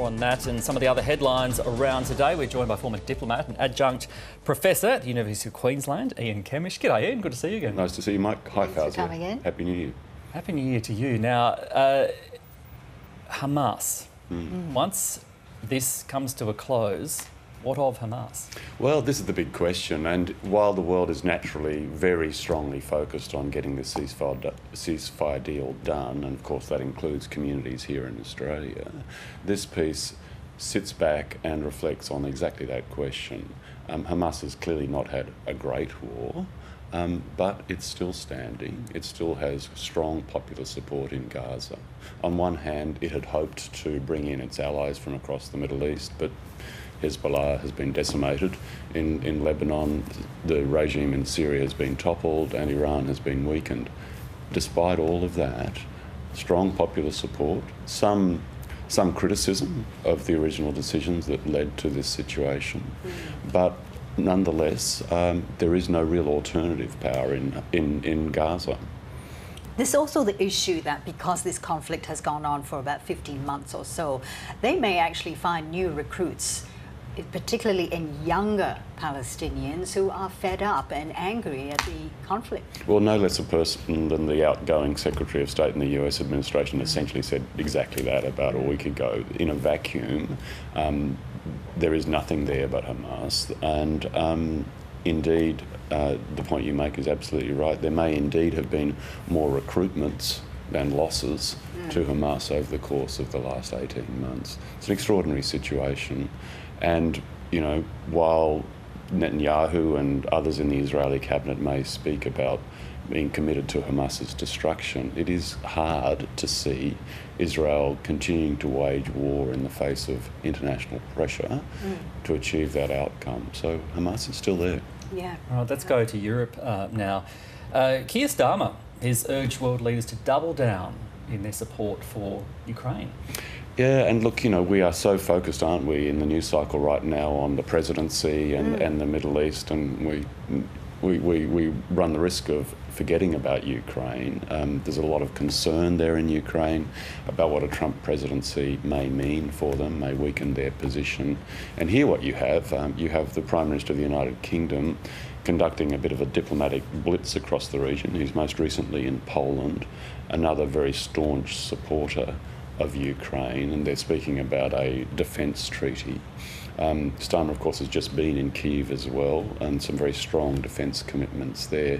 on that and some of the other headlines around today. We're joined by former diplomat and adjunct professor at the University of Queensland, Ian Kemish. G'day, Ian. Good to see you again. Nice to see you, Mike. Hi, Fauzi. Thanks for coming in. Happy New Year. Happy New Year to you. Now, Hamas. Once this comes to a close, what of Hamas? Well, this is the big question, and while the world is naturally very strongly focused on getting the ceasefire deal done, and of course that includes communities here in Australia, this piece sits back and reflects on exactly that question. Hamas has clearly not had a great war, but it's still standing. It still has strong popular support in Gaza. On one hand, it had hoped to bring in its allies from across the Middle East, but Hezbollah has been decimated. In Lebanon, the regime in Syria has been toppled and Iran has been weakened. Despite all of that, strong popular support, some criticism of the original decisions that led to this situation, but nonetheless, there is no real alternative power in Gaza. There's also the issue that because this conflict has gone on for about 15 months or so, they may actually find new recruits, particularly in younger Palestinians who are fed up and angry at the conflict. Well, no less a person than the outgoing Secretary of State in the US administration essentially said exactly that about a week ago. In a vacuum, there is nothing there but Hamas, and indeed, the point you make is absolutely right. There may indeed have been more recruitments than losses to Hamas over the course of the last 18 months. It's an extraordinary situation. And, you know, while Netanyahu and others in the Israeli cabinet may speak about being committed to Hamas's destruction, it is hard to see Israel continuing to wage war in the face of international pressure to achieve that outcome. So Hamas is still there. Yeah. All right, let's go to Europe now. Keir Starmer has urged world leaders to double down in their support for Ukraine. Yeah, and look, you know, we are so focused, aren't we, in the news cycle right now on the presidency and the Middle East, and we run the risk of forgetting about Ukraine. There's a lot of concern there in Ukraine about what a Trump presidency may mean for them, may weaken their position. And here what you have the Prime Minister of the United Kingdom conducting a bit of a diplomatic blitz across the region. He's most recently in Poland, another very staunch supporter of Ukraine, and they're speaking about a defence treaty. Starmer, of course, has just been in Kyiv as well, and some very strong defence commitments there.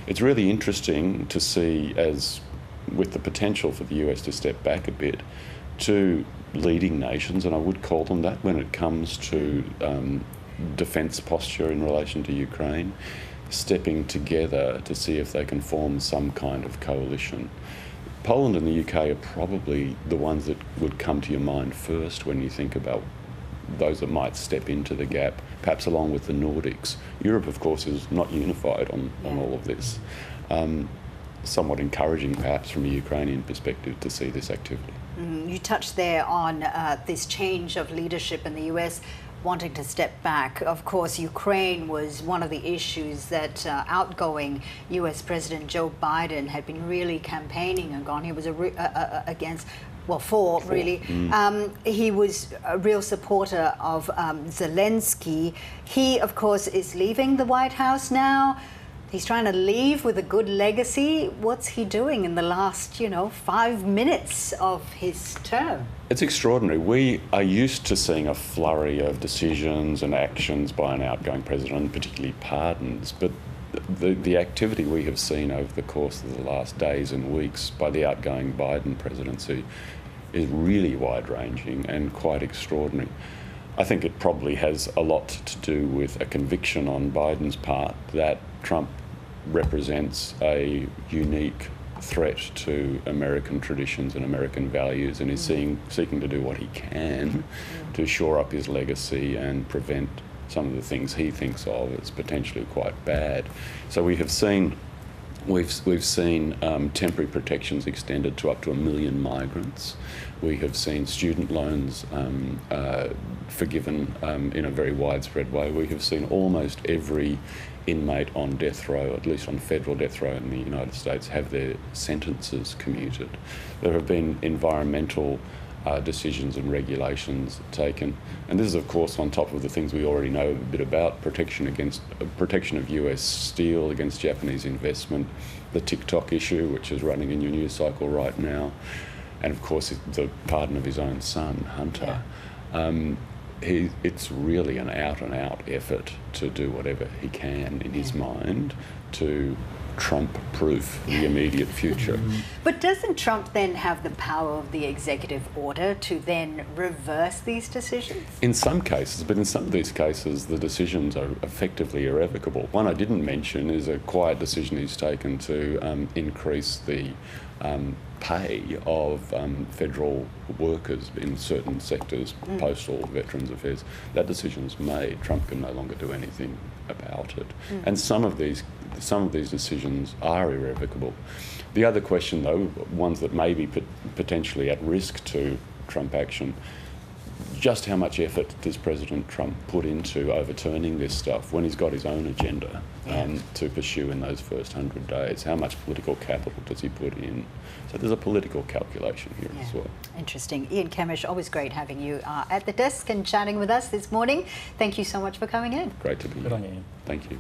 It's really interesting to see, as with the potential for the US to step back a bit, two leading nations, and I would call them that when it comes to defence posture in relation to Ukraine, stepping together to see if they can form some kind of coalition. Poland and the UK are probably the ones that would come to your mind first when you think about those that might step into the gap, perhaps along with the Nordics. Europe, of course, is not unified on all of this. Somewhat encouraging, perhaps, from a Ukrainian perspective to see this activity. You touched there on this change of leadership in the US wanting to step back. Of course, Ukraine was one of the issues that outgoing US President Joe Biden had been really campaigning on. He was against, well, for really. He was a real supporter of Zelensky. He, of course, is leaving the White House now. He's trying to leave with a good legacy. What's he doing in the last, 5 minutes of his term? It's extraordinary. We are used to seeing a flurry of decisions and actions by an outgoing president, particularly pardons, but the activity we have seen over the course of the last days and weeks by the outgoing Biden presidency is really wide-ranging and quite extraordinary. I think it probably has a lot to do with a conviction on Biden's part that Trump represents a unique threat to American traditions and American values, and is seeking to do what he can to shore up his legacy and prevent some of the things he thinks of as potentially quite bad. So we've seen temporary protections extended to up to 1 million migrants. We have seen student loans forgiven in a very widespread way. We have seen almost every inmate on death row, at least on federal death row in the United States, have their sentences commuted. There have been environmental decisions and regulations taken. And this is, of course, on top of the things we already know a bit about: protection of US steel against Japanese investment, the TikTok issue, which is running a new news cycle right now, and of course the pardon of his own son, Hunter. Yeah. It's really an out-and-out effort to do whatever he can in his mind to Trump-proof the immediate future. But doesn't Trump then have the power of the executive order to then reverse these decisions? In some cases, but in some of these cases, the decisions are effectively irrevocable. One I didn't mention is a quiet decision he's taken to increase the pay of federal workers in certain sectors, postal, veterans affairs. That decision's made. Trump can no longer do anything about it. And some of these decisions are irrevocable. The other question, though, ones that may be potentially at risk to Trump action, just how much effort does President Trump put into overturning this stuff when he's got his own agenda to pursue in those first 100 days? How much political capital does he put in? So there's a political calculation here as well. Interesting. Ian Kemish, always great having you at the desk and chatting with us this morning. Thank you so much for coming in. Great to be here. Good on you, Ian. Thank you.